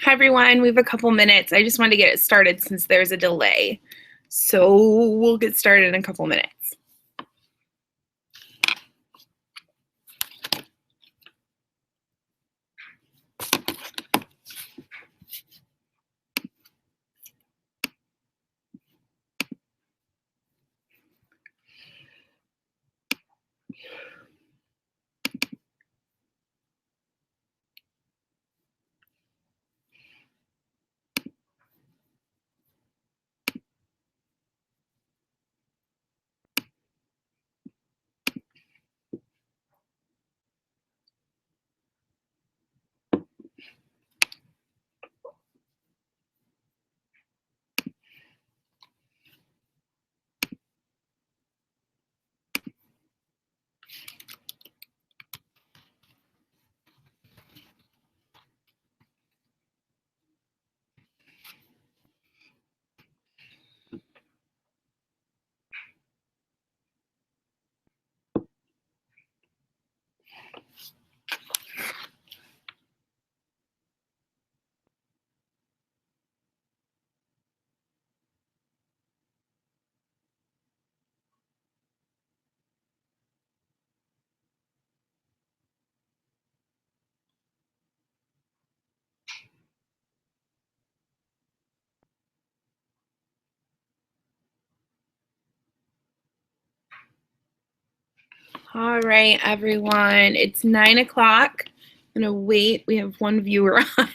Hi, everyone. We have a couple minutes. I just wanted to get it started since there's a delay. So we'll get started in a couple minutes. All right, everyone. It's 9 o'clock. I'm going to wait. We have one viewer on.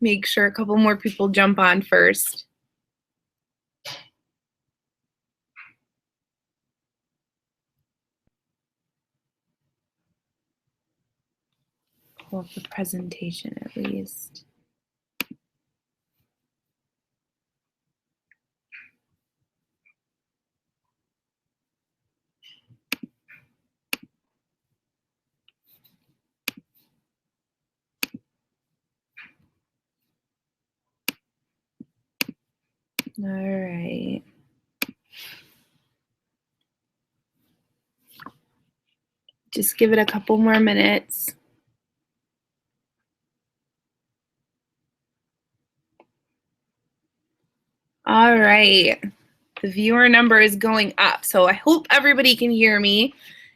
Make sure a couple more people jump on first. Pull up the presentation at least. All right. Just give it a couple more minutes. All right. The viewer number is going up, so I hope everybody can hear me.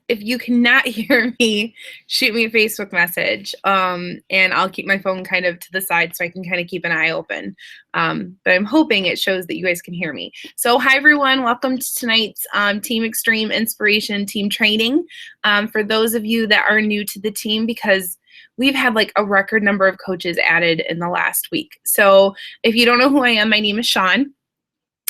If you cannot hear me, shoot me a Facebook message, and I'll keep my phone kind of to the side so I can kind of keep an eye open. But I'm hoping it shows that you guys can hear me. So hi, everyone. Welcome to tonight's Team Extreme Inspiration Team Training. For those of you that are new to the team, because we've had like a record number of coaches added in the last week. So if you don't know who I am, my name is Sean.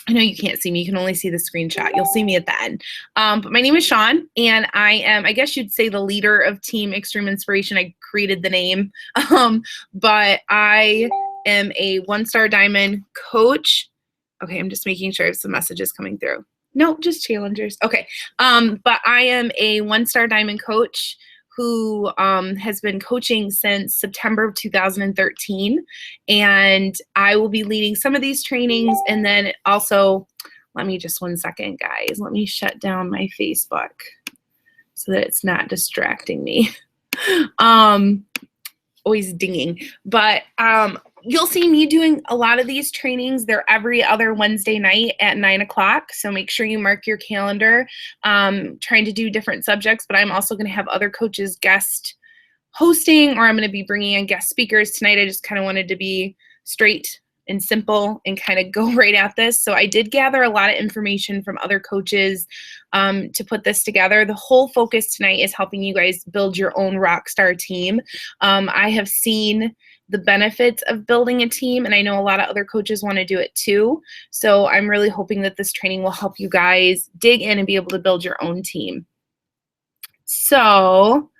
I know you can't see me. You can only see the screenshot. You'll see me at the end. But my name is Sean, and I am, I guess you'd say, the leader of Team Extreme Inspiration. I created the name. But I am a one-star diamond coach. Okay, I'm just making sure I have some messages coming through. No, just challengers. Okay. But I am a one-star diamond coach who has been coaching since September of 2013. And I will be leading some of these trainings. And then also, let me just 1 second, guys. Let me shut down my Facebook so that it's not distracting me. Always dinging. But you'll see me doing a lot of these trainings. They're every other Wednesday night at 9 o'clock. So make sure you mark your calendar. Trying to do different subjects, but I'm also going to have other coaches guest hosting, or I'm going to be bringing in guest speakers. Tonight I just kind of wanted to be straight and simple and kind of go right at this. So I did gather a lot of information from other coaches to put this together. The whole focus tonight is helping you guys build your own Rockstar team. I have seen the benefits of building a team, and I know a lot of other coaches want to do it too. So I'm really hoping that this training will help you guys dig in and be able to build your own team. So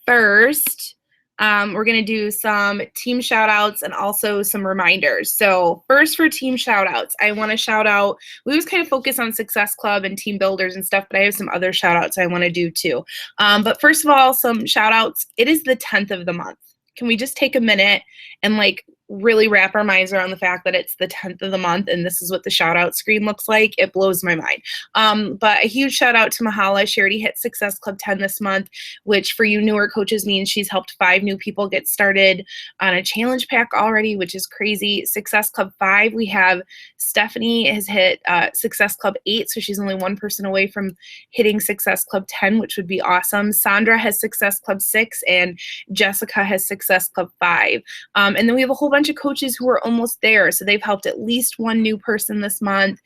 first, we're going to do some team shout outs and also some reminders. So first, for team shout outs, I want to shout out, we always kind of focus on Success Club and team builders and stuff, but I have some other shout outs I want to do too. But first of all, some shout outs. It is the 10th of the month. Can we just take a minute and like really wrap our minds around the fact that it's the 10th of the month and this is what the shout out screen looks like. It blows my mind. But a huge shout out to Mahala. She already hit Success Club 10 this month, which for you newer coaches means she's helped 5 new people get started on a challenge pack already, which is crazy. Success Club 5, we have Stephanie has hit Success Club 8, so she's only one person away from hitting Success Club 10, which would be awesome. Sandra has Success Club 6, and Jessica has Success Club 5. And then we have a whole bunch of coaches who are almost there. So they've helped at least 1 new person this month.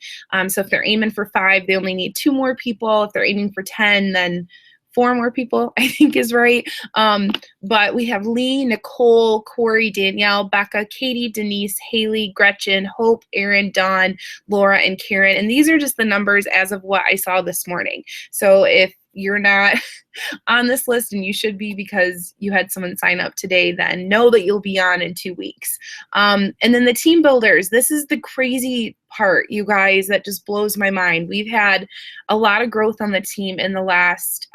So if they're aiming for 5, they only need 2 more people. If they're aiming for 10, then 4 more people, I think is right. But we have Lee, Nicole, Corey, Danielle, Becca, Katie, Denise, Haley, Gretchen, Hope, Erin, Dawn, Laura, and Karen. And these are just the numbers as of what I saw this morning. So if you're not on this list, and you should be because you had someone sign up today, then know that you'll be on in 2 weeks. And then the team builders, this is the crazy part, you guys, that just blows my mind. We've had a lot of growth on the team in the last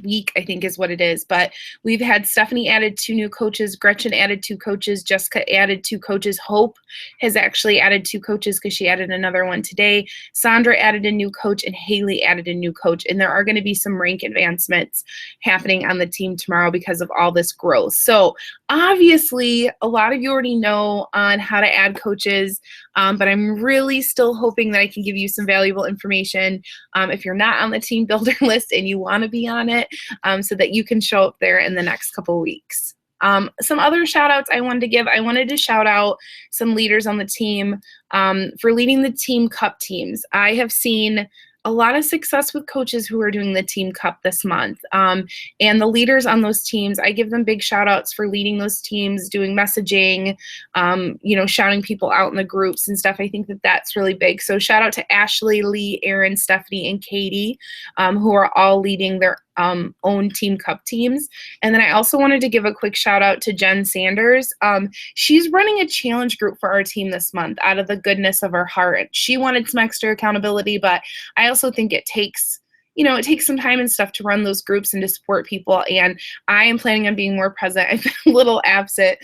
week, I think is what it is. But we've had Stephanie added 2 new coaches, Gretchen added 2 coaches, Jessica added 2 coaches, Hope has actually added 2 coaches because she added another one today. Sandra added a new coach, and Haley added a new coach. And there are going to be some rank advancements happening on the team tomorrow because of all this growth. So obviously, a lot of you already know on how to add coaches, but I'm really still hoping that I can give you some valuable information if you're not on the team builder list and you want to be on it, so that you can show up there in the next couple weeks. Some other shout outs I wanted to give. I wanted to shout out some leaders on the team for leading the team cup teams. I have seen a lot of success with coaches who are doing the team cup this month. And the leaders on those teams, I give them big shout outs for leading those teams, doing messaging, shouting people out in the groups and stuff. I think that that's really big. So shout out to Ashley, Lee, Erin, Stephanie, and Katie, who are all leading their own team cup teams. And then I also wanted to give a quick shout out to Jen Sanders. She's running a challenge group for our team this month out of the goodness of her heart. She wanted some extra accountability, but I also think it takes some time and stuff to run those groups and to support people. And I am planning on being more present. I've been a little absent,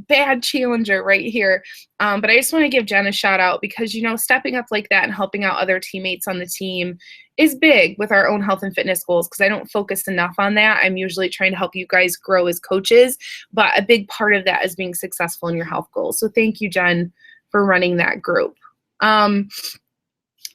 bad challenger right here. But I just want to give Jen a shout out because, stepping up like that and helping out other teammates on the team is big with our own health and fitness goals because I don't focus enough on that. I'm usually trying to help you guys grow as coaches, but a big part of that is being successful in your health goals. So thank you, Jen, for running that group.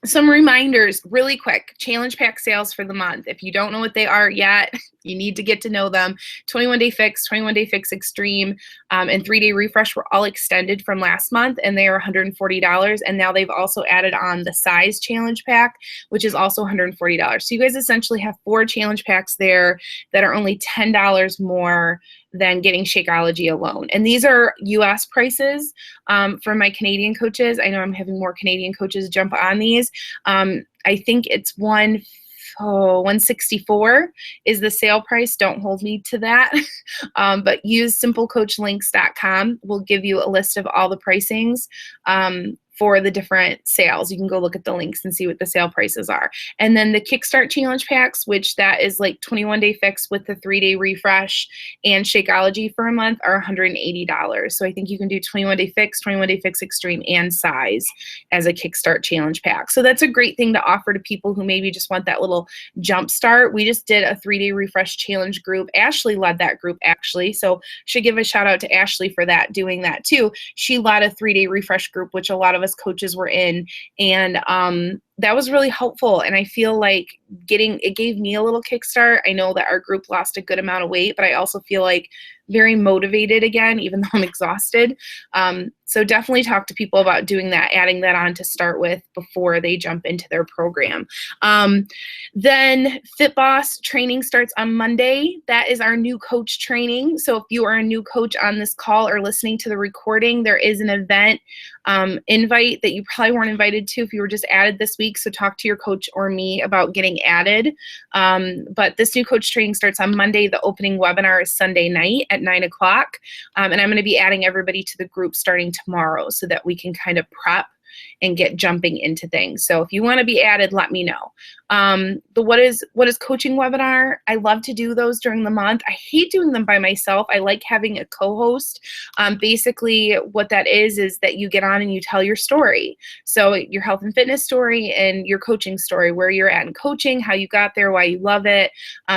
Some reminders really quick. Challenge pack sales for the month. If you don't know what they are yet, you need to get to know them. 21-day fix, 21-day fix extreme, and 3-day refresh were all extended from last month, and they are $140. And now they've also added on the size challenge pack, which is also $140. So you guys essentially have 4 challenge packs there that are only $10 more than getting Shakeology alone. And these are US prices for my Canadian coaches. I know I'm having more Canadian coaches jump on these. I think it's 164 is the sale price. Don't hold me to that. But use simplecoachlinks.com. We'll give you a list of all the pricings for the different sales. You can go look at the links and see what the sale prices are. And then the Kickstart Challenge packs, which that is like 21-day fix with the 3-day refresh and Shakeology for a month, are $180. So I think you can do 21-day fix, 21-day fix extreme, and size as a Kickstart Challenge pack. So that's a great thing to offer to people who maybe just want that little jump start. We just did a 3-day refresh challenge group. Ashley led that group actually. So should give a shout out to Ashley for that, doing that too. She led a 3-day refresh group, which a lot of us coaches were in, and that was really helpful. And I feel like it gave me a little kickstart. I know that our group lost a good amount of weight, but I also feel like very motivated again, even though I'm exhausted. So definitely talk to people about doing that, adding that on to start with before they jump into their program. Then Fit Boss training starts on Monday. That is our new coach training. So if you are a new coach on this call or listening to the recording, there is an event invite that you probably weren't invited to if you were just added this week. So talk to your coach or me about getting added. But this new coach training starts on Monday. The opening webinar is Sunday night at 9 o'clock. And I'm going to be adding everybody to the group starting tomorrow so that we can kind of prep and get jumping into things. So if you want to be added, let me know. The what is coaching webinar, I love to do those during the month. I hate doing them by myself. I like having a co-host. Basically what that is that you get on and you tell your story. So your health and fitness story and your coaching story, where you're at in coaching, how you got there, why you love it.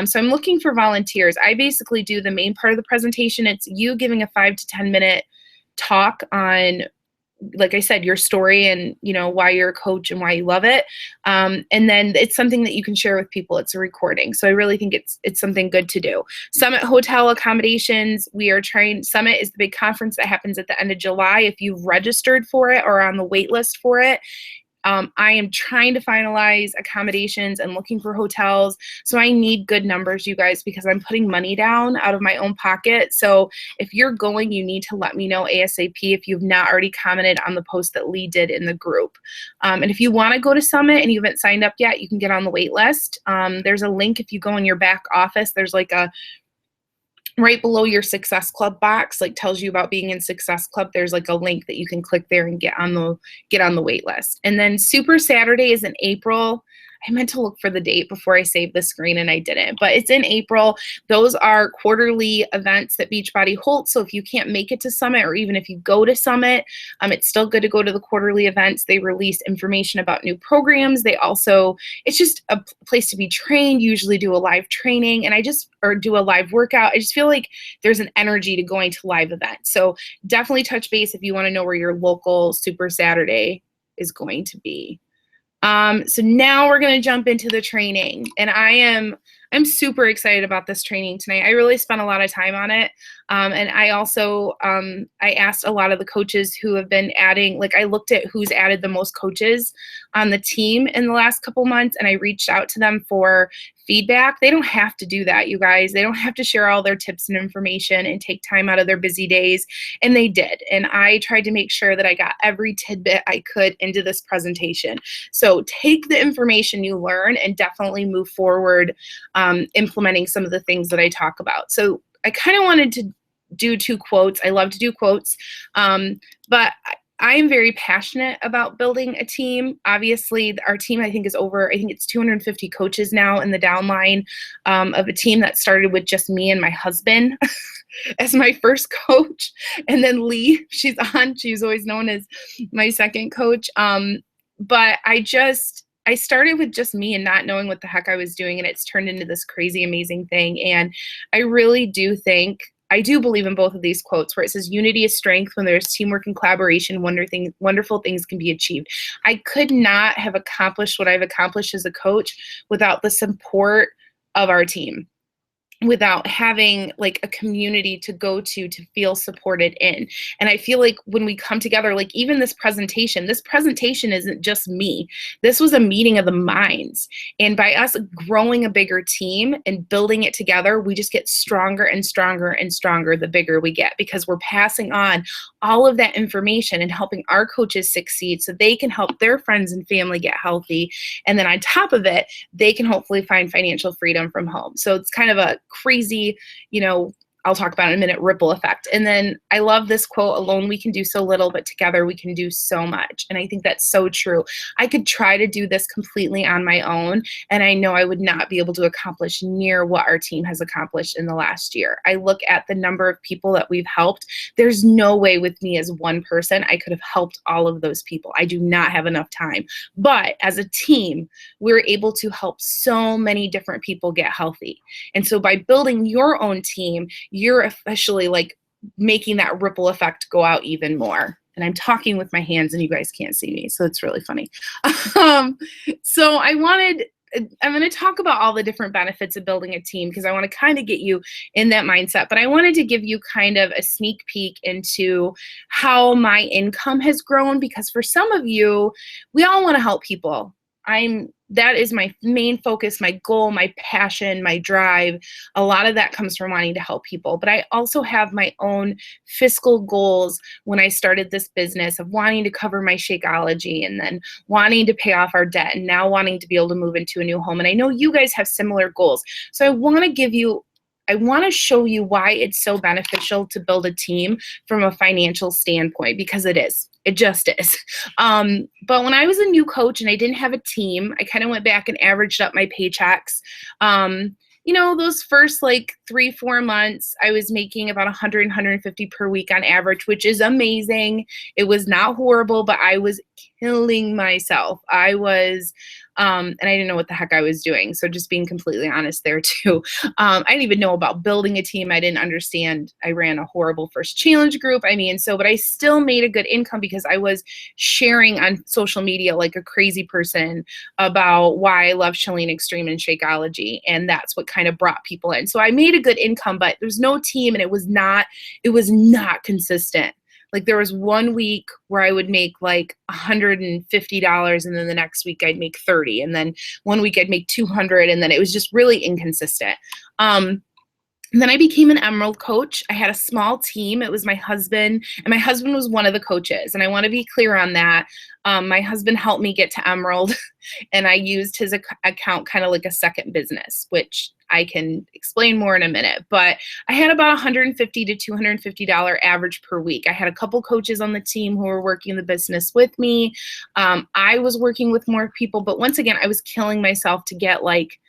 So I'm looking for volunteers. I basically do the main part of the presentation. It's you giving a 5 to 10 minute talk on, like I said, your story and, you know, why you're a coach and why you love it. And then it's something that you can share with people. It's a recording. So I really think it's something good to do. Summit Hotel accommodations. Summit is the big conference that happens at the end of July. If you've registered for it or on the wait list for it, I am trying to finalize accommodations and looking for hotels. So I need good numbers, you guys, because I'm putting money down out of my own pocket. So if you're going, you need to let me know ASAP if you've not already commented on the post that Lee did in the group. And if you want to go to Summit and you haven't signed up yet, you can get on the wait list. There's a link if you go in your back office. There's like a right below your Success Club box, like tells you about being in Success Club. There's like a link that you can click there and get on the wait list. And then Super Saturday is in April. I meant to look for the date before I saved the screen and I didn't, but it's in April. Those are quarterly events that Beachbody holds. So if you can't make it to Summit, or even if you go to Summit, it's still good to go to the quarterly events. They release information about new programs. It's just a place to be trained, usually do a live training or do a live workout. I just feel like there's an energy to going to live events. So definitely touch base if you want to know where your local Super Saturday is going to be. So now we're going to jump into the training, and I'm super excited about this training tonight. I really spent a lot of time on it. And I also, I asked a lot of the coaches who have been adding, like I looked at who's added the most coaches on the team in the last couple months, and I reached out to them for feedback. They don't have to do that, you guys. They don't have to share all their tips and information and take time out of their busy days. And they did. And I tried to make sure that I got every tidbit I could into this presentation. So take the information you learn and definitely move forward implementing some of the things that I talk about. So I kind of wanted to do 2 quotes. I love to do quotes, but I am very passionate about building a team. Obviously, our team, I think it's 250 coaches now in the downline of a team that started with just me and my husband as my first coach. And then Lee, she's always known as my second coach. But I started with just me and not knowing what the heck I was doing, and it's turned into this crazy, amazing thing. And I really do believe in both of these quotes where it says unity is strength. When there's teamwork and collaboration, wonderful things can be achieved. I could not have accomplished what I've accomplished as a coach without the support of our team, without having like a community to go to feel supported in. And I feel like when we come together, like even this presentation isn't just me. This was a meeting of the minds. And by us growing a bigger team and building it together, we just get stronger and stronger and stronger the bigger we get, because we're passing on all of that information and helping our coaches succeed so they can help their friends and family get healthy. And then on top of it, they can hopefully find financial freedom from home. So it's kind of a crazy, I'll talk about in a minute, ripple effect. And then I love this quote, alone we can do so little, but together we can do so much. And I think that's so true. I could try to do this completely on my own, and I know I would not be able to accomplish near what our team has accomplished in the last year. I look at the number of people that we've helped. There's no way with me as one person I could have helped all of those people. I do not have enough time. But as a team, we're able to help so many different people get healthy. And so by building your own team, you're officially like making that ripple effect go out even more. And I'm talking with my hands and you guys can't see me, so it's really funny. So I'm going to talk about all the different benefits of building a team, because I want to kind of get you in that mindset. But I wanted to give you kind of a sneak peek into how my income has grown, because for some of you, we all want to help people. That is my main focus, my goal, my passion, my drive. A lot of that comes from wanting to help people. But I also have my own fiscal goals when I started this business of wanting to cover my Shakeology, and then wanting to pay off our debt, and now wanting to be able to move into a new home. And I know you guys have similar goals. So I want to give you I want to show you why it's so beneficial to build a team from a financial standpoint, because it is. It just is. But when I was a new coach and I didn't have a team, I kind of went back and averaged up my paychecks. Those first like 3-4 months, I was making about 100, 150 per week on average, which is amazing. It was not horrible, but I was killing myself. And I didn't know what the heck I was doing. So just being completely honest there too. I didn't even know about building a team. I didn't understand. I ran a horrible first challenge group. But I still made a good income because I was sharing on social media like a crazy person about why I love Chalene Extreme and Shakeology. And that's what kind of brought people in. So I made a good income, but there's no team, and it was not consistent. Like there was one week where I would make like $150, and then the next week I'd make 30, and then one week I'd make 200, and then it was just really inconsistent. And then I became an Emerald coach. I had a small team. It was my husband, and my husband was one of the coaches. And I want to be clear on that. My husband helped me get to Emerald, and I used his account kind of like a second business, which I can explain more in a minute. But I had about $150 to $250 average per week. I had a couple coaches on the team who were working the business with me. I was working with more people, but once again, I was killing myself to get like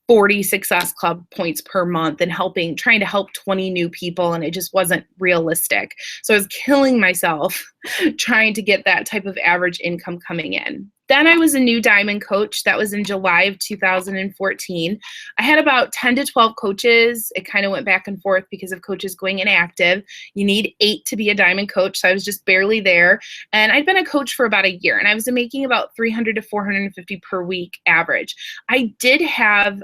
40 Success Club points per month and trying to help 20 new people, and it just wasn't realistic. So I was killing myself trying to get that type of average income coming in. Then I was a new diamond coach. That was in July of 2014. I had about 10 to 12 coaches. It kind of went back and forth because of coaches going inactive. You need 8 to be a diamond coach, so I was just barely there. And I'd been a coach for about a year, and I was making about 300 to 450 per week average. I did have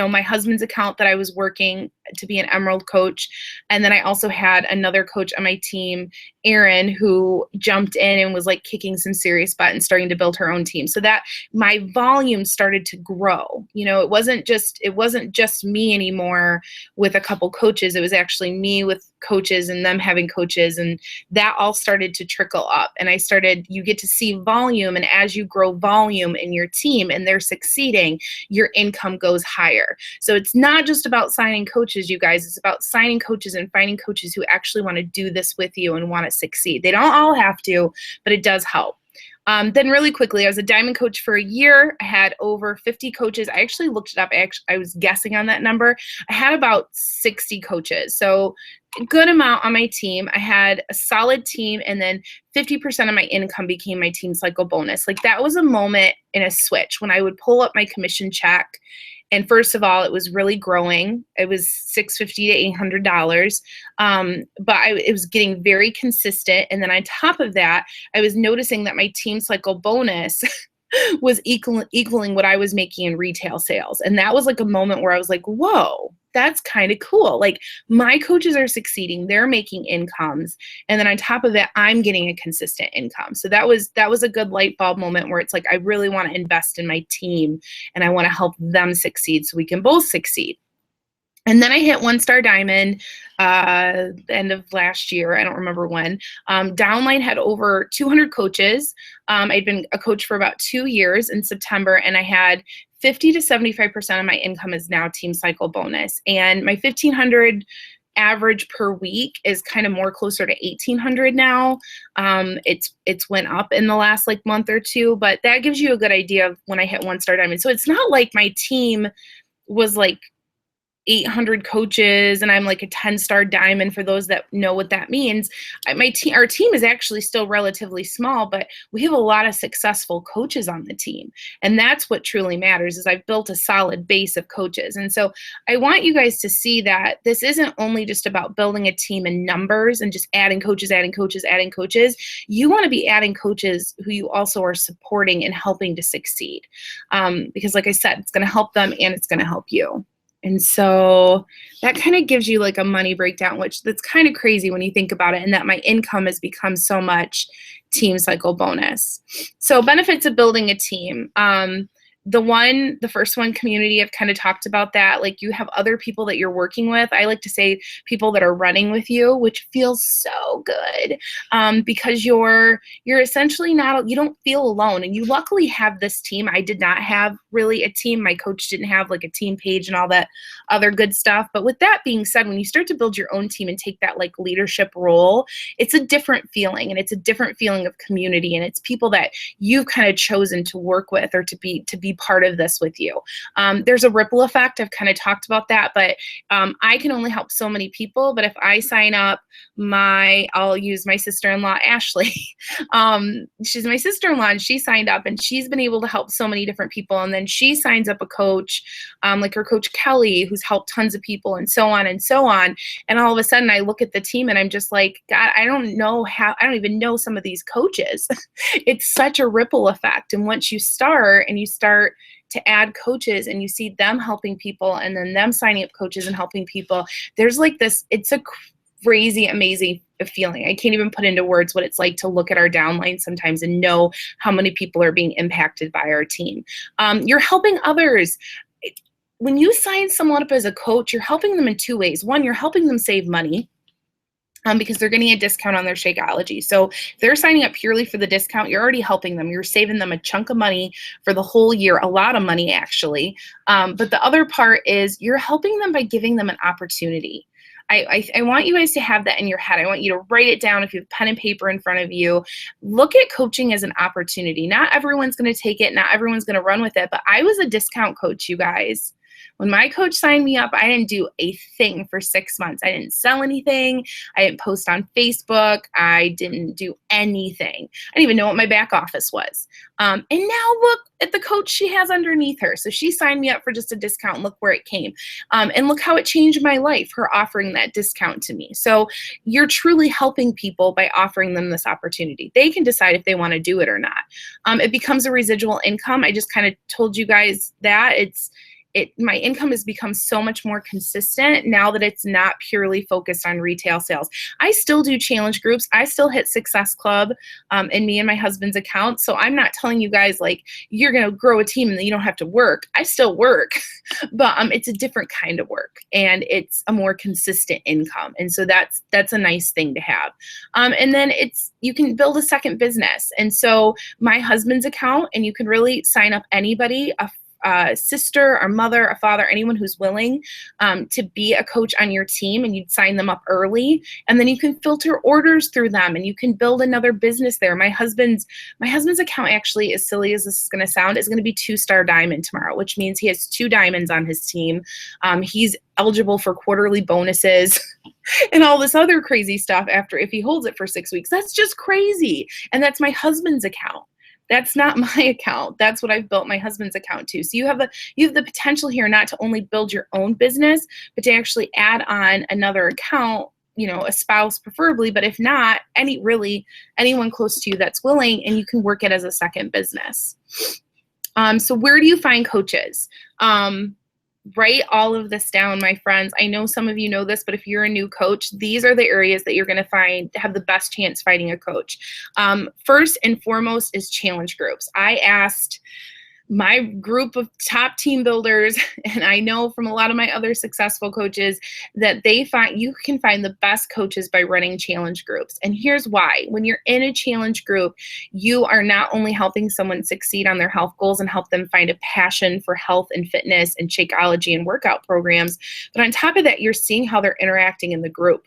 my husband's account that I was working to be an Emerald coach. And then I also had another coach on my team, Erin, who jumped in and was like kicking some serious butt and starting to build her own team. So that my volume started to grow. It wasn't just me anymore with a couple coaches. It was actually me with coaches and them having coaches, and that all started to trickle up. And you get to see volume, and as you grow volume in your team and they're succeeding, your income goes higher. So it's not just about signing coaches, you guys. It's about signing coaches and finding coaches who actually want to do this with you and want to succeed. They don't all have to, but it does help. Then really quickly, I was a diamond coach for a year. I had over 50 coaches. I actually looked it up. I was guessing on that number. I had about 60 coaches. So a good amount on my team. I had a solid team, and then 50% of my income became my team cycle bonus. Like that was a moment in a switch when I would pull up my commission check. And first of all, it was really growing. It was $650 to $800, but it was getting very consistent. And then on top of that, I was noticing that my team cycle bonus was equaling what I was making in retail sales. And that was like a moment where I was like, whoa, that's kind of cool. Like my coaches are succeeding, they're making incomes. And then on top of that, I'm getting a consistent income. So that was a good light bulb moment where it's like, I really want to invest in my team and I want to help them succeed so we can both succeed. And then I hit 1-star diamond end of last year. I don't remember when. Downline had over 200 coaches. I'd been a coach for about 2 years in September, and I had 50 to 75% of my income is now team cycle bonus. And my 1,500 average per week is kind of more closer to 1,800 now. It's went up in the last like month or two, but that gives you a good idea of when I hit 1-star diamond. So it's not like my team was like 800 coaches and I'm like a 10-star diamond for those that know what that means. Our team is actually still relatively small, but we have a lot of successful coaches on the team. And that's what truly matters is I've built a solid base of coaches. And so I want you guys to see that this isn't only just about building a team in numbers and just adding coaches, adding coaches, adding coaches. You want to be adding coaches who you also are supporting and helping to succeed. Because like I said, it's going to help them and it's going to help you. And so that kind of gives you like a money breakdown, which that's kind of crazy when you think about it, and that my income has become so much team cycle bonus. So benefits of building a team. the first one, community, I've kind of talked about that. Like, you have other people that you're working with. I like to say people that are running with you, which feels so good, because you're essentially not, you don't feel alone. And you luckily have this team. I did not have really a team. My coach didn't have like a team page and all that other good stuff. But with that being said, when you start to build your own team and take that like leadership role, it's a different feeling, and it's a different feeling of community, and it's people that you've kind of chosen to work with or to be part of this with you. There's a ripple effect. I've kind of talked about that, but I can only help so many people. But if I sign up I'll use my sister-in-law, Ashley. She's my sister-in-law, and she signed up, and she's been able to help so many different people. And then she signs up a coach, like her coach Kelly, who's helped tons of people, and so on and so on. And all of a sudden I look at the team and I'm just like, God, I don't even know some of these coaches. It's such a ripple effect. And once you start to add coaches and you see them helping people and then them signing up coaches and helping people, there's like this, it's a crazy, amazing feeling. I can't even put into words what it's like to look at our downline sometimes and know how many people are being impacted by our team. You're helping others. When you sign someone up as a coach, you're helping them in two ways. One, you're helping them save money, because they're getting a discount on their Shakeology. So if they're signing up purely for the discount, you're already helping them. You're saving them a chunk of money for the whole year, a lot of money actually. But the other part is you're helping them by giving them an opportunity. I want you guys to have that in your head. I want you to write it down if you have pen and paper in front of you. Look at coaching as an opportunity. Not everyone's going to take it. Not everyone's going to run with it. But I was a discount coach, you guys. When my coach signed me up, I didn't do a thing for 6 months. I didn't sell anything. I didn't post on Facebook. I didn't do anything. I didn't even know what my back office was. And now look at the coach she has underneath her. So she signed me up for just a discount. Look where it came. And look how it changed my life, her offering that discount to me. So you're truly helping people by offering them this opportunity. They can decide if they want to do it or not. It becomes a residual income. I just kind of told you guys that. My income has become so much more consistent now that it's not purely focused on retail sales. I still do challenge groups. I still hit Success Club in me and my husband's account. So I'm not telling you guys like you're going to grow a team and then you don't have to work. I still work, but it's a different kind of work and it's a more consistent income. And so that's a nice thing to have. And then you can build a second business. And so my husband's account, and you can really sign up anybody, a sister, a mother, a father, anyone who's willing to be a coach on your team, and you'd sign them up early, and then you can filter orders through them, and you can build another business there. My husband's account, actually, as silly as this is going to sound, is going to be 2-star diamond tomorrow, which means he has 2 diamonds on his team. He's eligible for quarterly bonuses and all this other crazy stuff if he holds it for 6 weeks. That's just crazy. And that's my husband's account. That's not my account. That's what I've built my husband's account to. So you have the potential here not to only build your own business, but to actually add on another account, a spouse preferably, but if not, anyone close to you that's willing, and you can work it as a second business. So where do you find coaches? Write all of this down, my friends. I know some of you know this, but if you're a new coach, these are the areas that you're going to have the best chance finding a coach. First and foremost is challenge groups. I asked my group of top team builders, and I know from a lot of my other successful coaches that you can find the best coaches by running challenge groups. And here's why. When you're in a challenge group, you are not only helping someone succeed on their health goals and help them find a passion for health and fitness and Shakeology and workout programs, but on top of that, you're seeing how they're interacting in the group.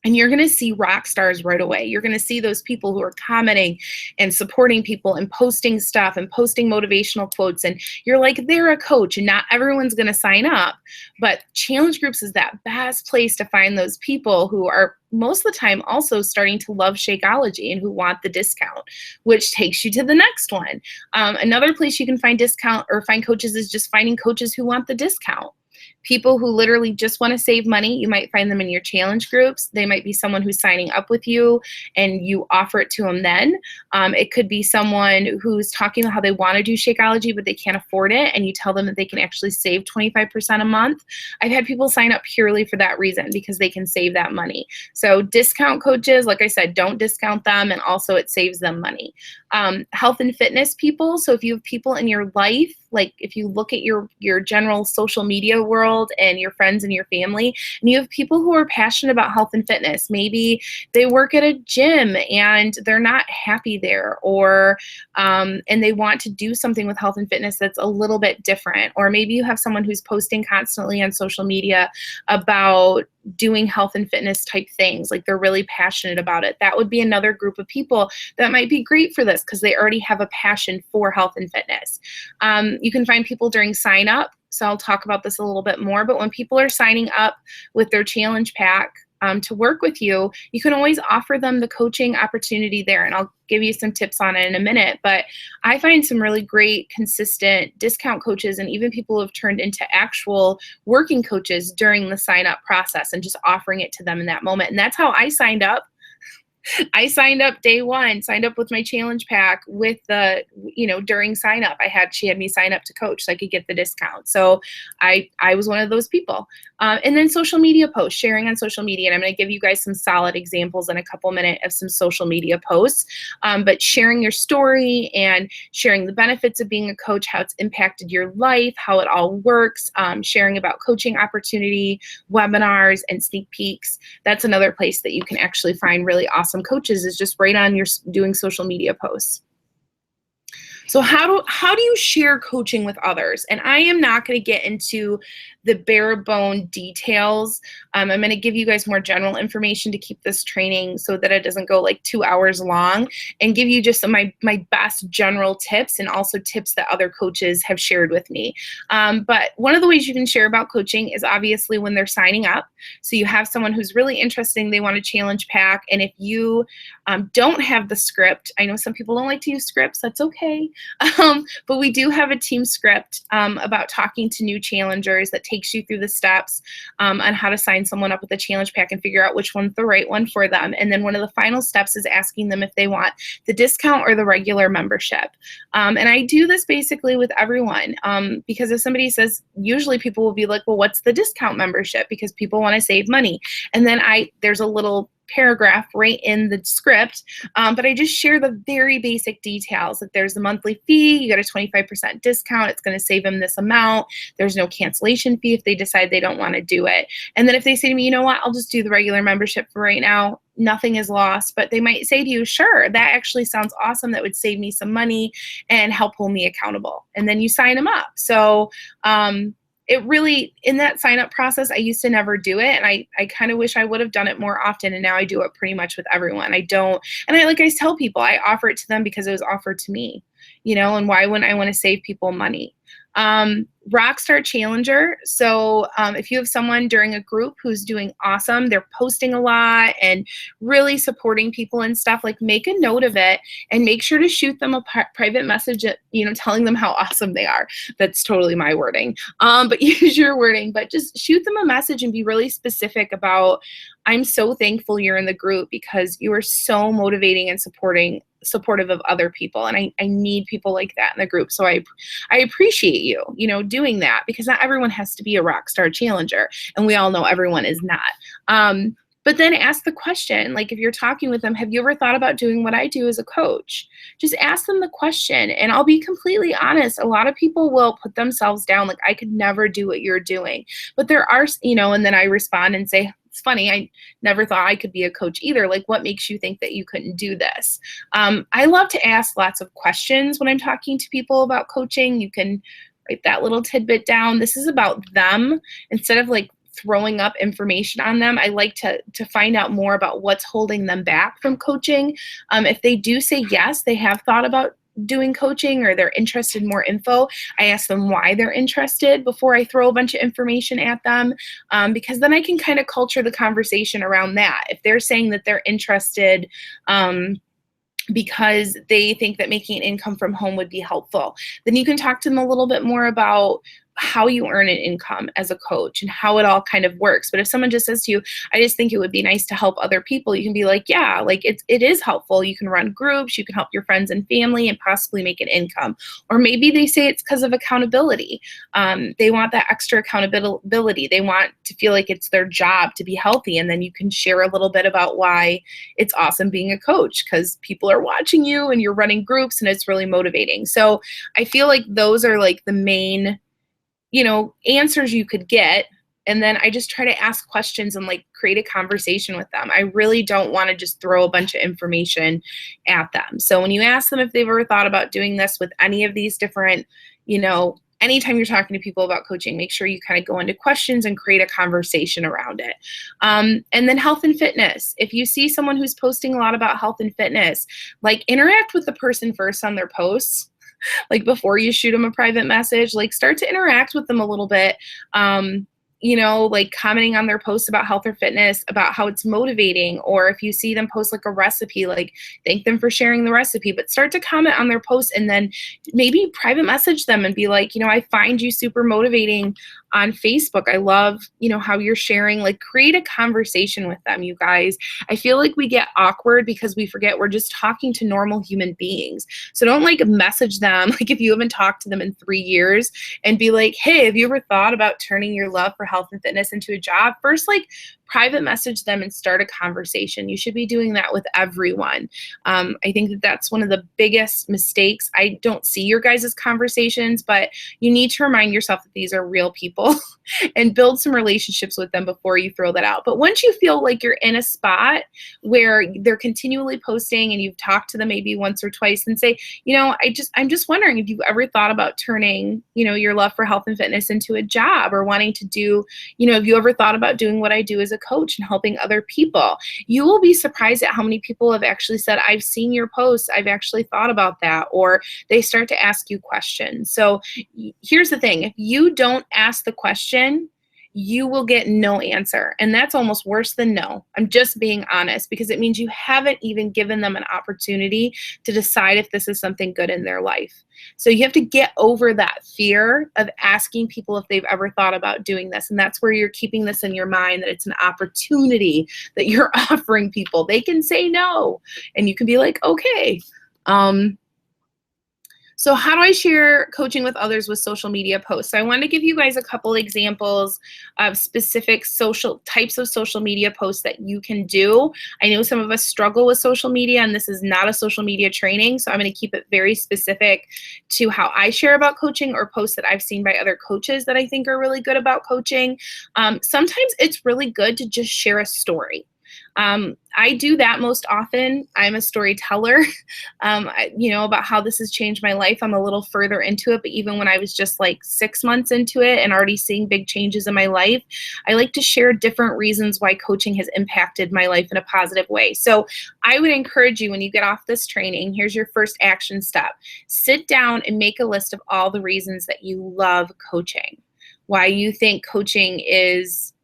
And you're going to see rock stars right away. You're going to see those people who are commenting and supporting people and posting stuff and posting motivational quotes. And you're like, they're a coach, and not everyone's going to sign up. But challenge groups is that best place to find those people who are most of the time also starting to love Shakeology and who want the discount, which takes you to the next one. Another place you can find coaches is just finding coaches who want the discount. People who literally just want to save money, you might find them in your challenge groups. They might be someone who's signing up with you and you offer it to them then. It could be someone who's talking about how they want to do Shakeology, but they can't afford it, and you tell them that they can actually save 25% a month. I've had people sign up purely for that reason, because they can save that money. So discount coaches, like I said, don't discount them, and also it saves them money. Health and fitness people, so if you have people in your life, like if you look at your general social media world and your friends and your family, and you have people who are passionate about health and fitness, maybe they work at a gym and they're not happy there, or and they want to do something with health and fitness that's a little bit different. Or maybe you have someone who's posting constantly on social media about doing health and fitness type things, like they're really passionate about it. That would be another group of people that might be great for this, because they already have a passion for health and fitness. You can find people during sign up. So I'll talk about this a little bit more, but when people are signing up with their challenge pack to work with you, you can always offer them the coaching opportunity there. And I'll give you some tips on it in a minute, but I find some really great, consistent discount coaches, and even people who have turned into actual working coaches during the sign up process, and just offering it to them in that moment. And that's how I signed up. I signed up day one, signed up with my challenge pack with the, during sign up, she had me sign up to coach so I could get the discount. So I was one of those people. And then social media posts, sharing on social media. And I'm going to give you guys some solid examples in a couple minutes of some social media posts. But sharing your story and sharing the benefits of being a coach, how it's impacted your life, how it all works, sharing about coaching opportunity, webinars, and sneak peeks. That's another place that you can actually find really awesome coaches, is just right on your doing social media posts. So how do you share coaching with others? And I am not going to get into the bare bone details. I'm going to give you guys more general information to keep this training so that it doesn't go like 2 hours long, and give you just some my best general tips, and also tips that other coaches have shared with me. But one of the ways you can share about coaching is obviously when they're signing up. So you have someone who's really interesting, they want a challenge pack, and if you don't have the script, I know some people don't like to use scripts, that's okay. But we do have a team script about talking to new challengers that takes you through the steps on how to sign someone up with a challenge pack and figure out which one's the right one for them. And then one of the final steps is asking them if they want the discount or the regular membership. And I do this basically with everyone, because if somebody says, usually people will be like, well, what's the discount membership? Because people want to save money. And then there's a little paragraph right in the script, but I just share the very basic details, that there's a monthly fee, you get a 25% discount, it's going to save them this amount, there's no cancellation fee if they decide they don't want to do it. And then if they say to me, you know what, I'll just do the regular membership for right now, nothing is lost. But they might say to you, sure, that actually sounds awesome, that would save me some money and help hold me accountable. And then you sign them up. So it really, in that sign up process, I used to never do it. And I kind of wish I would have done it more often. And now I do it pretty much with everyone. I don't, and I tell people, I offer it to them because it was offered to me, and why wouldn't I want to save people money? Rockstar Challenger. So if you have someone during a group who's doing awesome, they're posting a lot and really supporting people and stuff, like make a note of it and make sure to shoot them a private message, telling them how awesome they are. That's totally my wording, but use your wording, but just shoot them a message and be really specific about, I'm so thankful you're in the group because you are so motivating and supportive of other people. And I need people like that in the group. So I appreciate you, doing that, because not everyone has to be a Rockstar Challenger. And we all know everyone is not. But then ask the question, like if you're talking with them, have you ever thought about doing what I do as a coach? Just ask them the question. And I'll be completely honest, a lot of people will put themselves down, like I could never do what you're doing. But there are, and then I respond and say, it's funny, I never thought I could be a coach either. Like, what makes you think that you couldn't do this? I love to ask lots of questions when I'm talking to people about coaching. You can write that little tidbit down. This is about them. Instead of like throwing up information on them, I like to find out more about what's holding them back from coaching. If they do say yes, they have thought about doing coaching or they're interested in more info, I ask them why they're interested before I throw a bunch of information at them, because then I can kind of culture the conversation around that. If they're saying that they're interested because they think that making an income from home would be helpful, then you can talk to them a little bit more about how you earn an income as a coach and how it all kind of works. But if someone just says to you, I just think it would be nice to help other people, you can be like, yeah, like it is helpful. You can run groups, you can help your friends and family and possibly make an income. Or maybe they say it's because of accountability. They want that extra accountability. They want to feel like it's their job to be healthy. And then you can share a little bit about why it's awesome being a coach, because people are watching you and you're running groups and it's really motivating. So I feel like those are like the main, answers you could get. And then I just try to ask questions and like create a conversation with them. I really don't want to just throw a bunch of information at them. So when you ask them if they've ever thought about doing this with any of these different, anytime you're talking to people about coaching, make sure you kind of go into questions and create a conversation around it. And then health and fitness. If you see someone who's posting a lot about health and fitness, like interact with the person first on their posts. Like before you shoot them a private message, like start to interact with them a little bit. Like commenting on their posts about health or fitness, about how it's motivating. Or if you see them post like a recipe, like thank them for sharing the recipe, but start to comment on their posts and then maybe private message them and be like, I find you super motivating on Facebook. I love, how you're sharing, like create a conversation with them, you guys. I feel like we get awkward because we forget we're just talking to normal human beings. So don't like message them, like if you haven't talked to them in 3 years and be like, hey, have you ever thought about turning your love for health and fitness into a job? First, like private message them and start a conversation. You should be doing that with everyone. I think that that's one of the biggest mistakes. I don't see your guys' conversations, but you need to remind yourself that these are real people and build some relationships with them before you throw that out. But once you feel like you're in a spot where they're continually posting and you've talked to them maybe once or twice and say, I'm just wondering if you've ever thought about turning, your love for health and fitness into a job, or wanting to do, have you ever thought about doing what I do as a coach and helping other people? You will be surprised at how many people have actually said, I've seen your posts, I've actually thought about that, or they start to ask you questions. So here's the thing, if you don't ask the question, you will get no answer. And that's almost worse than no. I'm just being honest, because it means you haven't even given them an opportunity to decide if this is something good in their life. So you have to get over that fear of asking people if they've ever thought about doing this. And that's where you're keeping this in your mind, that it's an opportunity that you're offering people. They can say no, and you can be like, okay. So how do I share coaching with others with social media posts? So I want to give you guys a couple examples of specific types of social media posts that you can do. I know some of us struggle with social media, and this is not a social media training, so I'm going to keep it very specific to how I share about coaching, or posts that I've seen by other coaches that I think are really good about coaching. Sometimes it's really good to just share a story. I do that most often. I'm a storyteller, about how this has changed my life. I'm a little further into it, but even when I was just like 6 months into it and already seeing big changes in my life, I like to share different reasons why coaching has impacted my life in a positive way. So I would encourage you, when you get off this training, here's your first action step. Sit down and make a list of all the reasons that you love coaching, why you think coaching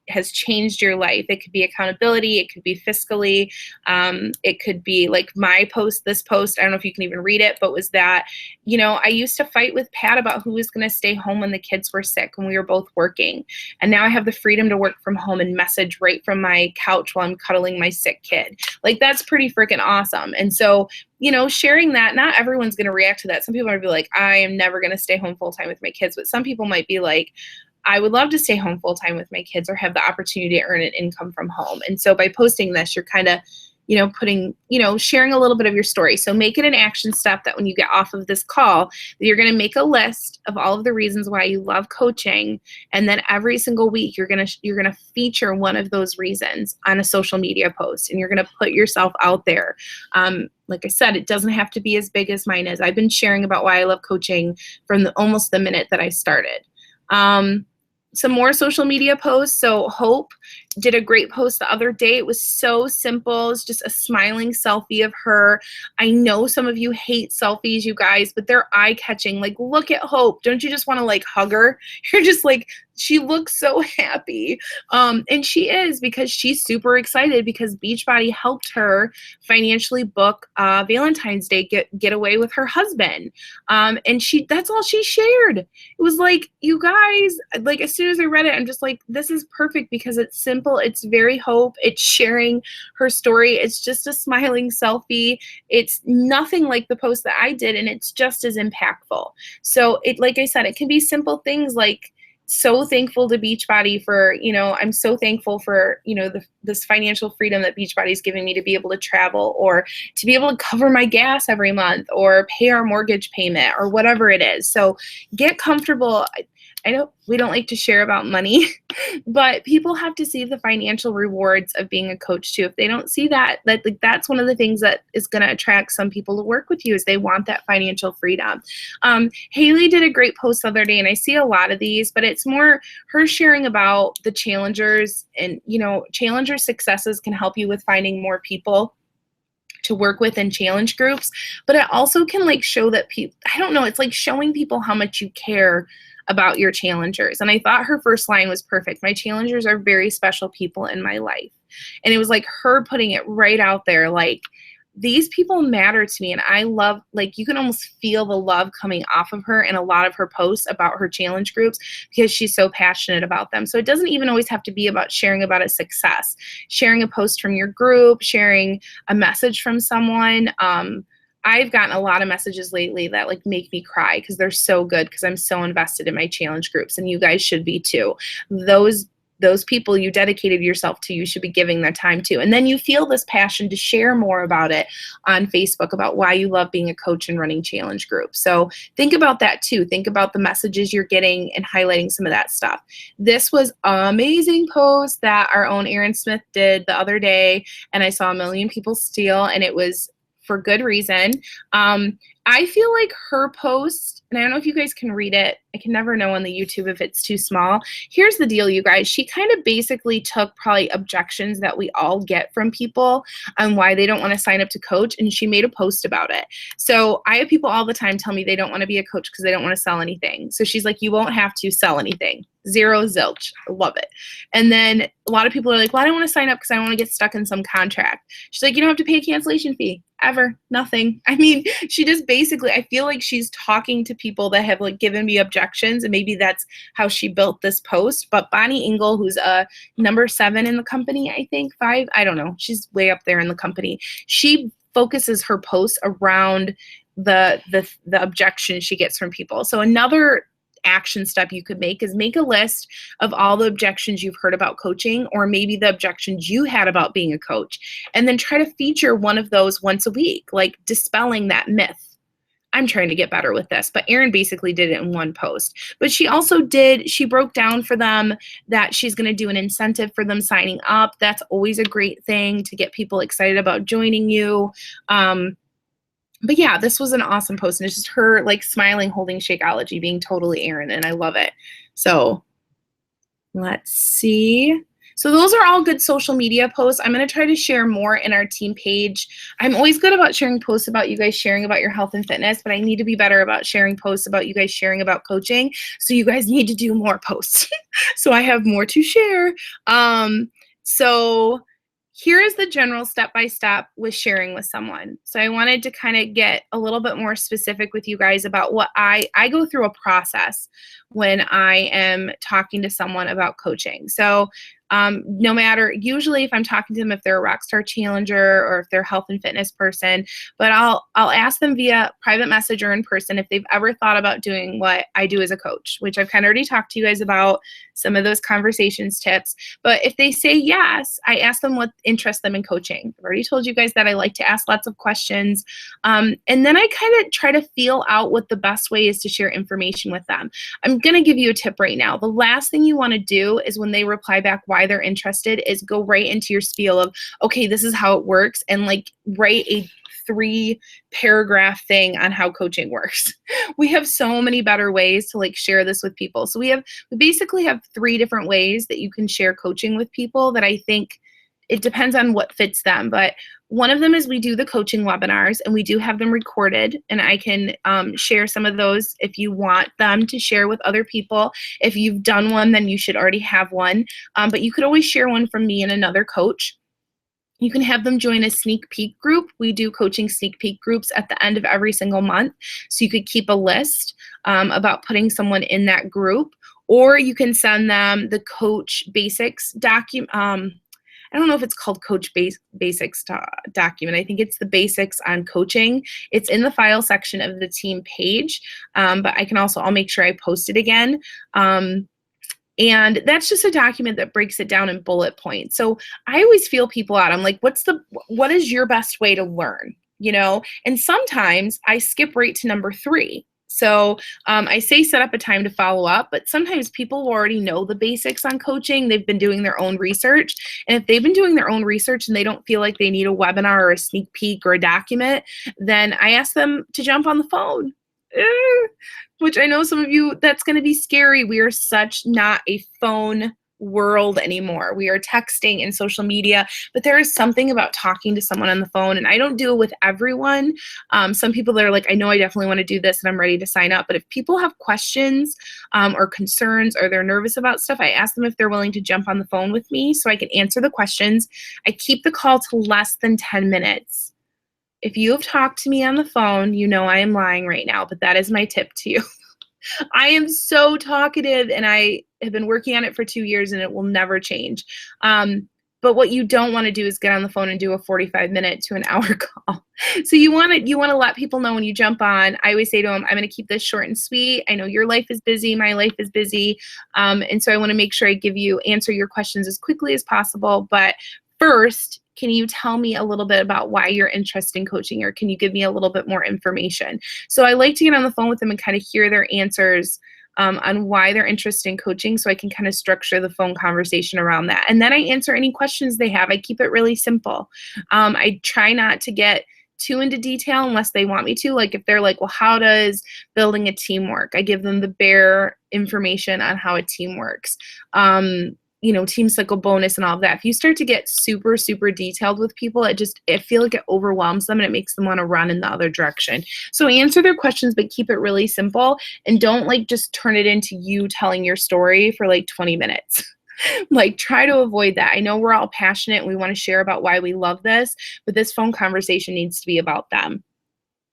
has changed your life. It could be accountability, it could be fiscally, it could be like my post, this post, I don't know if you can even read it, but was that, I used to fight with Pat about who was going to stay home when the kids were sick, when we were both working. And now I have the freedom to work from home and message right from my couch while I'm cuddling my sick kid. Like, that's pretty freaking awesome. And so, sharing that, not everyone's going to react to that. Some people might be like, I am never going to stay home full time with my kids. But some people might be like, I would love to stay home full time with my kids, or have the opportunity to earn an income from home. And so by posting this, you're kind of, sharing a little bit of your story. So make it an action step that when you get off of this call, that you're going to make a list of all of the reasons why you love coaching. And then every single week, you're going to feature one of those reasons on a social media post, and you're going to put yourself out there. Like I said, it doesn't have to be as big as mine is. I've been sharing about why I love coaching from almost the minute that I started. Some more social media posts. So Hope did a great post the other day. It was so simple. It's just a smiling selfie of her. I know some of you hate selfies, you guys, but they're eye-catching. Like, look at Hope. Don't you just want to like hug her? You're just like, She looks so happy. And she is, because she's super excited because Beachbody helped her financially book Valentine's Day getaway with her husband. And that's all she shared. It was like, you guys, like as soon as I read it, I'm just like, this is perfect because it's simple. It's very hope. It's sharing her story. It's just a smiling selfie. It's nothing like the post that I did, and it's just as impactful. So like I said, it can be simple things like, so thankful to Beachbody for, I'm so thankful for, this financial freedom that Beachbody is giving me to be able to travel, or to be able to cover my gas every month, or pay our mortgage payment, or whatever it is. So get comfortable. I know we don't like to share about money, but people have to see the financial rewards of being a coach too. If they don't see that, that's one of the things that is going to attract some people to work with you, is they want that financial freedom. Haley did a great post the other day, and I see a lot of these, but it's more her sharing about the challengers, and challenger successes can help you with finding more people to work with in challenge groups, but it also can like show that people, I don't know, it's like showing people how much you care about your challengers. And I thought her first line was perfect. My challengers are very special people in my life. And it was like her putting it right out there, like, these people matter to me. And I love, like, you can almost feel the love coming off of her in a lot of her posts about her challenge groups, because she's so passionate about them. So it doesn't even always have to be about sharing about a success. Sharing a post from your group, sharing a message from someone. I've gotten a lot of messages lately that like make me cry because they're so good, because I'm so invested in my challenge groups, and you guys should be too. Those people you dedicated yourself to, you should be giving their time to. And then you feel this passion to share more about it on Facebook, about why you love being a coach and running challenge groups. So think about that too. Think about the messages you're getting and highlighting some of that stuff. This was an amazing post that our own Erin Smith did the other day, and I saw a million people steal, and it was for good reason. I feel like her post, and I don't know if you guys can read it. I can never know on the YouTube if it's too small. Here's the deal, you guys. She kind of basically took probably objections that we all get from people on why they don't want to sign up to coach, and she made a post about it. So I have people all the time tell me they don't want to be a coach because they don't want to sell anything. So she's like, you won't have to sell anything. Zero zilch. I love it. And then a lot of people are like, well, I don't want to sign up because I don't want to get stuck in some contract. She's like, you don't have to pay a cancellation fee. Ever. Nothing. I mean, she just basically, I feel like she's talking to people that have like given me objections, and maybe that's how she built this post. But Bonnie Engel, who's a number 7 in the company, I think 5, I don't know, she's way up there in the company. She focuses her posts around the objections she gets from people. So another action step you could make is make a list of all the objections you've heard about coaching, or maybe the objections you had about being a coach, and then try to feature one of those once a week, like dispelling that myth. I'm trying to get better with this, but Erin basically did it in one post. But she also she broke down for them that she's going to do an incentive for them signing up. That's always a great thing to get people excited about joining you. But yeah, this was an awesome post, and it's just her like smiling, holding Shakeology, being totally Erin, and I love it. So let's see. So those are all good social media posts. I'm going to try to share more in our team page. I'm always good about sharing posts about you guys sharing about your health and fitness, but I need to be better about sharing posts about you guys sharing about coaching. So you guys need to do more posts so I have more to share. So here is the general step-by-step with sharing with someone. So I wanted to kind of get a little bit more specific with you guys about what I go through a process when I am talking to someone about coaching. So no matter, usually if I'm talking to them, if they're a Rockstar Challenger or if they're a health and fitness person, but I'll ask them via private message or in person if they've ever thought about doing what I do as a coach, which I've kind of already talked to you guys about some of those conversations tips. But if they say yes, I ask them what interests them in coaching. I've already told you guys that I like to ask lots of questions. And then I kind of try to feel out what the best way is to share information with them. I'm going to give you a tip right now. The last thing you want to do is when they reply back why they're interested is go right into your spiel of, okay, this is how it works, and like write a 3-paragraph thing on how coaching works. We have so many better ways to like share this with people. So we basically have 3 different ways that you can share coaching with people that I think it depends on what fits them. But one of them is we do the coaching webinars, and we do have them recorded, and I can share some of those if you want them to share with other people. If you've done one, then you should already have one, but you could always share one from me and another coach. You can have them join a sneak peek group. We do coaching sneak peek groups at the end of every single month. So you could keep a list about putting someone in that group, or you can send them the Coach Basics document. I don't know if it's called Coach Basics document. I think it's the Basics on Coaching. It's in the file section of the team page, but I'll make sure I post it again. And that's just a document that breaks it down in bullet points. So I always feel people out. I'm like, what is your best way to learn? And sometimes I skip right to number 3. So I say set up a time to follow up, but sometimes people already know the basics on coaching. They've been doing their own research. And if they've been doing their own research and they don't feel like they need a webinar or a sneak peek or a document, then I ask them to jump on the phone. Which I know some of you, that's going to be scary. We are such not a phone world anymore. We are texting and social media, but there is something about talking to someone on the phone, and I don't do it with everyone. Some people that are like, I know I definitely want to do this and I'm ready to sign up, but if people have questions or concerns or they're nervous about stuff, I ask them if they're willing to jump on the phone with me so I can answer the questions. I keep the call to less than 10 minutes. If you have talked to me on the phone, you know I am lying right now, but that is my tip to you. I am so talkative, and I have been working on it for 2 years, and it will never change. But what you don't want to do is get on the phone and do a 45-minute to an hour call. So you want to let people know when you jump on. I always say to them, I'm going to keep this short and sweet. I know your life is busy. My life is busy. And so I want to make sure I answer your questions as quickly as possible. But first, can you tell me a little bit about why you're interested in coaching, or can you give me a little bit more information? So I like to get on the phone with them and kind of hear their answers on why they're interested in coaching, so I can kind of structure the phone conversation around that. And then I answer any questions they have. I keep it really simple. I try not to get too into detail unless they want me to. Like if they're like, well, how does building a team work? I give them the bare information on how a team works. Team cycle bonus and all of that. If you start to get super, super detailed with people, I feel like it overwhelms them and it makes them want to run in the other direction. So answer their questions, but keep it really simple, and don't just turn it into you telling your story for 20 minutes. Try to avoid that. I know we're all passionate and we want to share about why we love this, but this phone conversation needs to be about them.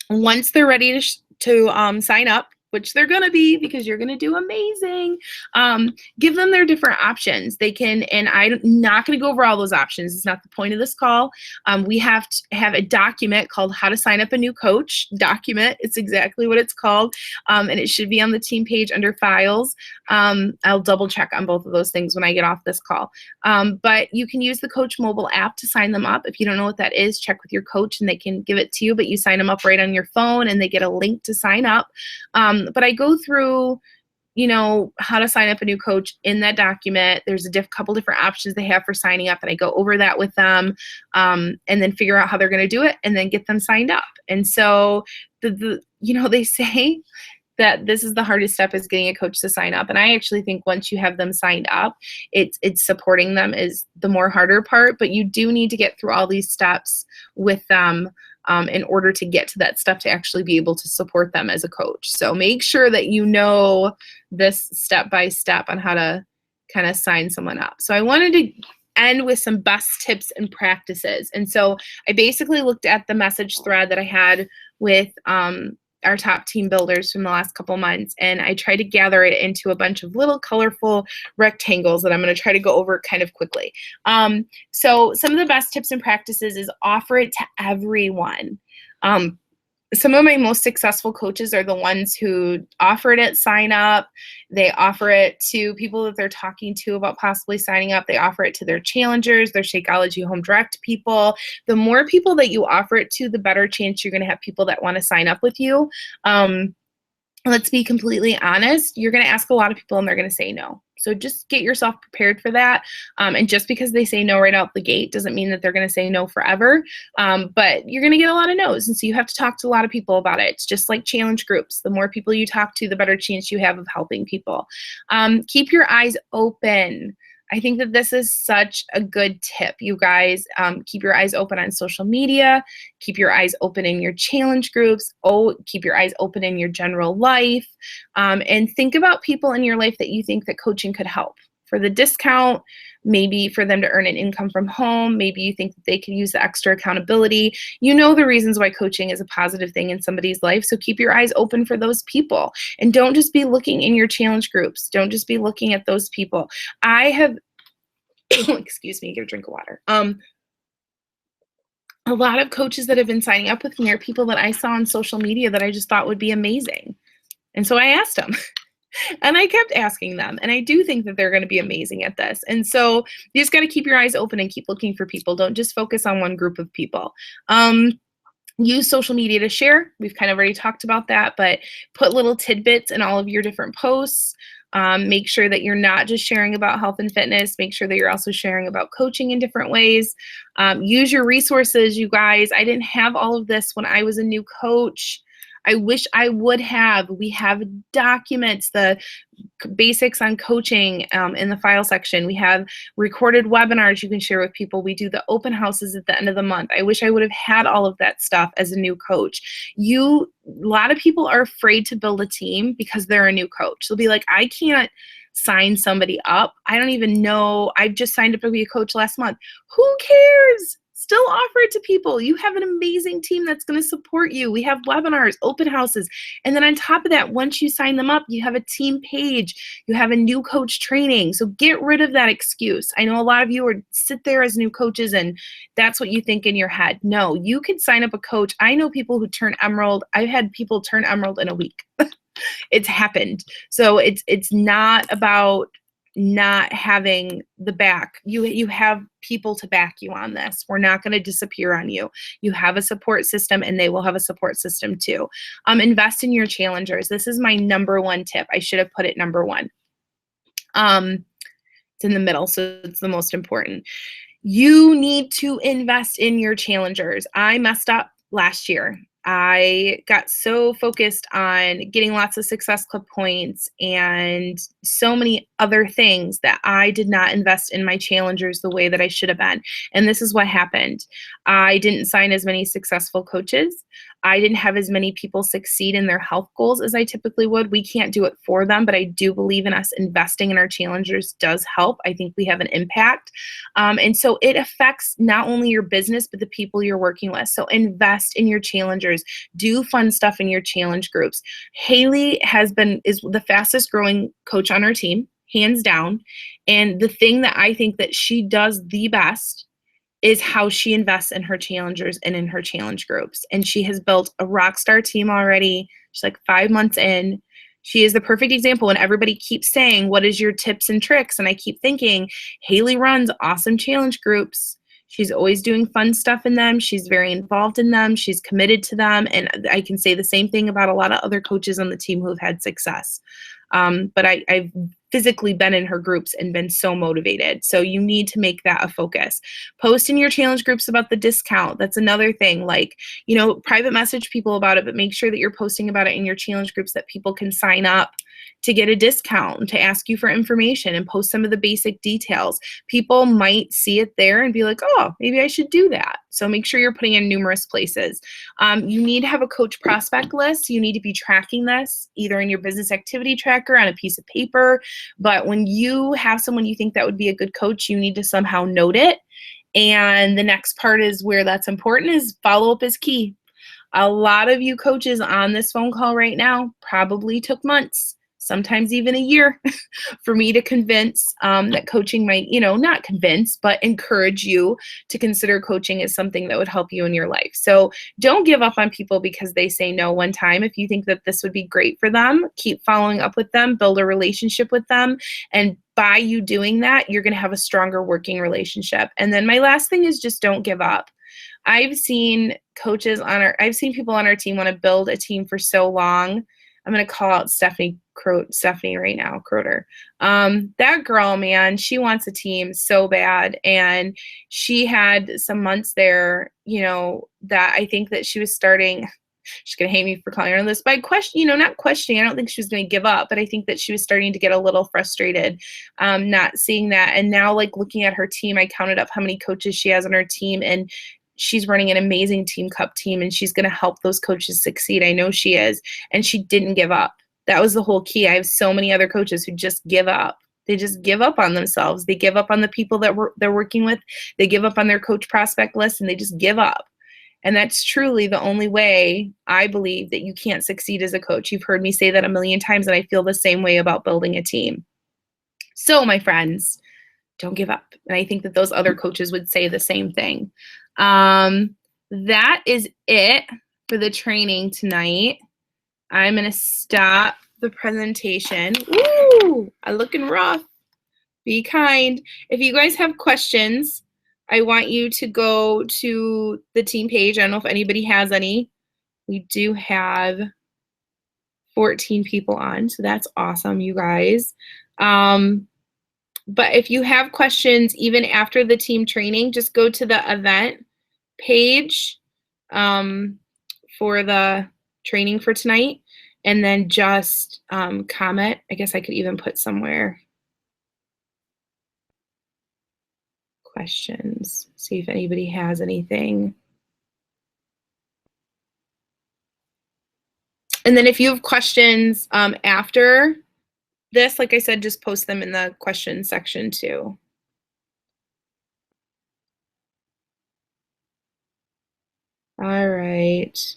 Once they're ready to sign up, which they're going to be because you're going to do amazing. Give them their different options. They can, and I'm not going to go over all those options. It's not the point of this call. We have to have a document called How to Sign Up a New Coach document. It's exactly what it's called. And it should be on the team page under files. I'll double check on both of those things when I get off this call. But you can use the Coach mobile app to sign them up. If you don't know what that is, check with your coach and they can give it to you, but you sign them up right on your phone and they get a link to sign up. But I go through, how to sign up a new coach in that document. There's a couple different options they have for signing up, and I go over that with them, and then figure out how they're going to do it, and then get them signed up. And so, they say that this is the hardest step, is getting a coach to sign up. And I actually think once you have them signed up, it's supporting them is the more harder part. But you do need to get through all these steps with them in order to get to that step to actually be able to support them as a coach. So make sure that you know this step by step on how to kind of sign someone up. So I wanted to end with some best tips and practices. And so I basically looked at the message thread that I had with our top team builders from the last couple months, and I tried to gather it into a bunch of little colorful rectangles that I'm going to try to go over kind of quickly. So some of the best tips and practices is offer it to everyone. Some of my most successful coaches are the ones who offer it at sign up. They offer it to people that they're talking to about possibly signing up. They offer it to their challengers, their Shakeology Home Direct people. The more people that you offer it to, the better chance you're going to have people that want to sign up with you. Let's be completely honest. You're going to ask a lot of people and they're going to say no. So just get yourself prepared for that. And just because they say no right out the gate doesn't mean that they're going to say no forever. But you're going to get a lot of no's. And so you have to talk to a lot of people about it. It's just like challenge groups. The more people you talk to, the better chance you have of helping people. Keep your eyes open. I think that this is such a good tip, you guys. Keep your eyes open on social media. Keep your eyes open in your challenge groups. Oh, keep your eyes open in your general life. And think about people in your life that you think that coaching could help. For the discount, maybe for them to earn an income from home, maybe you think that they could use the extra accountability. You know the reasons why coaching is a positive thing in somebody's life, so keep your eyes open for those people. And don't just be looking in your challenge groups. Don't just be looking at those people. I have, excuse me, get a drink of water. A lot of coaches that have been signing up with me are people that I saw on social media that I just thought would be amazing. And so I asked them. And I kept asking them, and I do think that they're going to be amazing at this. And so you just got to keep your eyes open and keep looking for people. Don't just focus on one group of people. Use social media to share. We've kind of already talked about that, but put little tidbits in all of your different posts. Make sure that you're not just sharing about health and fitness. Make sure that you're also sharing about coaching in different ways. Use your resources, you guys. I didn't have all of this when I was a new coach. I wish I would have. We have documents, the basics on coaching in the file section. We have recorded webinars you can share with people. We do the open houses at the end of the month. I wish I would have had all of that stuff as a new coach. A lot of people are afraid to build a team because they're a new coach. They'll be like, I can't sign somebody up. I don't even know. I just signed up to be a coach last month. Who cares? Still offer it to people. You have an amazing team that's going to support you. We have webinars, open houses. And then on top of that, once you sign them up, you have a team page. You have a new coach training. So get rid of that excuse. I know a lot of you sit there as new coaches and that's what you think in your head. No, you can sign up a coach. I know people who turn emerald. I've had people turn emerald in a week. It's happened. So it's not about not having the back. You have people to back you on this. We're not going to disappear on you. You have a support system and they will have a support system too. Invest in your challengers. This is my number one tip. I should have put it number one. It's in the middle, so it's the most important. You need to invest in your challengers. I messed up last year. I got so focused on getting lots of Success Club points and so many other things that I did not invest in my challengers the way that I should have been. And this is what happened. I didn't sign as many successful coaches. I didn't have as many people succeed in their health goals as I typically would. We can't do it for them, but I do believe in us investing in our challengers does help. I think we have an impact. And so it affects not only your business, but the people you're working with. So invest in your challengers. Do fun stuff in your challenge groups. Haley is the fastest growing coach on our team, hands down. And the thing that I think that she does the best is how she invests in her challengers and in her challenge groups. And she has built a Rockstar team already. She's like 5 months in. She is the perfect example when everybody keeps saying, what is your tips and tricks? And I keep thinking, Haley runs awesome challenge groups. She's always doing fun stuff in them. She's very involved in them. She's committed to them. And I can say the same thing about a lot of other coaches on the team who have had success. But I've physically been in her groups and been so motivated. So you need to make that a focus. Post in your challenge groups about the discount. That's another thing. Like, private message people about it, but make sure that you're posting about it in your challenge groups that people can sign up to get a discount and to ask you for information and post some of the basic details. People might see it there and be like, oh, maybe I should do that. So make sure you're putting in numerous places. You need to have a coach prospect list. You need to be tracking this either in your business activity tracker on a piece of paper. But when you have someone you think that would be a good coach, you need to somehow note it. And the next part is where that's important is follow-up is key. A lot of you coaches on this phone call right now probably took months, sometimes even a year for me to convince that coaching might, not convince, but encourage you to consider coaching as something that would help you in your life. So don't give up on people because they say no one time. If you think that this would be great for them, keep following up with them, build a relationship with them. And by you doing that, you're going to have a stronger working relationship. And then my last thing is just don't give up. I've seen people on our team want to build a team for so long. I'm going to call out Stephanie right now, Croter. That girl, man, she wants a team so bad. And she had some months there, that I think that she was starting. she's going to hate me for calling her on this, by question, not questioning. I don't think she was going to give up, but I think that she was starting to get a little frustrated, not seeing that. And now, like, looking at her team, I counted up how many coaches she has on her team, and she's running an amazing Team Cup team, and she's going to help those coaches succeed. I know she is. And she didn't give up. That was the whole key. I have so many other coaches who just give up. They just give up on themselves. They give up on the people that they're working with. They give up on their coach prospect list, and they just give up. And that's truly the only way, I believe, that you can't succeed as a coach. You've heard me say that a million times, and I feel the same way about building a team. So, my friends, don't give up. And I think that those other coaches would say the same thing. That is it for the training tonight. I'm going to stop the presentation. Woo! I'm looking rough. Be kind. If you guys have questions, I want you to go to the team page. I don't know if anybody has any. We do have 14 people on, so that's awesome, you guys. But if you have questions, even after the team training, just go to the event page for the training for tonight, and then just comment. I guess I could even put somewhere questions, see if anybody has anything. And then if you have questions after this, like I said, just post them in the question section too. All right.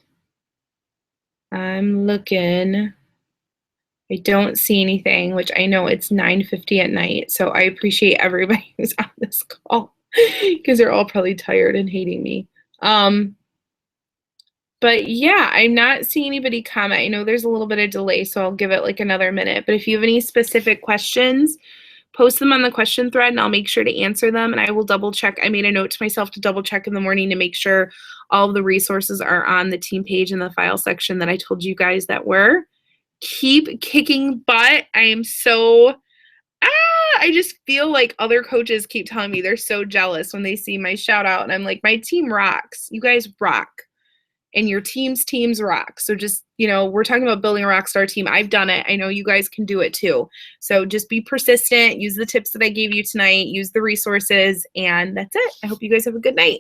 I'm looking. I don't see anything, which I know it's 9:50 at night, so I appreciate everybody who's on this call because they're all probably tired and hating me. But yeah, I'm not seeing anybody comment. I know there's a little bit of delay, so I'll give it like another minute. But if you have any specific questions, post them on the question thread, and I'll make sure to answer them. And I will double check. I made a note to myself to double check in the morning to make sure all of the resources are on the team page in the file section that I told you guys that were. Keep kicking butt. I am so, I just feel like other coaches keep telling me they're so jealous when they see my shout out. And I'm like, my team rocks. You guys rock. And your teams rock. So just, we're talking about building a Rockstar team. I've done it. I know you guys can do it too. So just be persistent. Use the tips that I gave you tonight. Use the resources. And that's it. I hope you guys have a good night.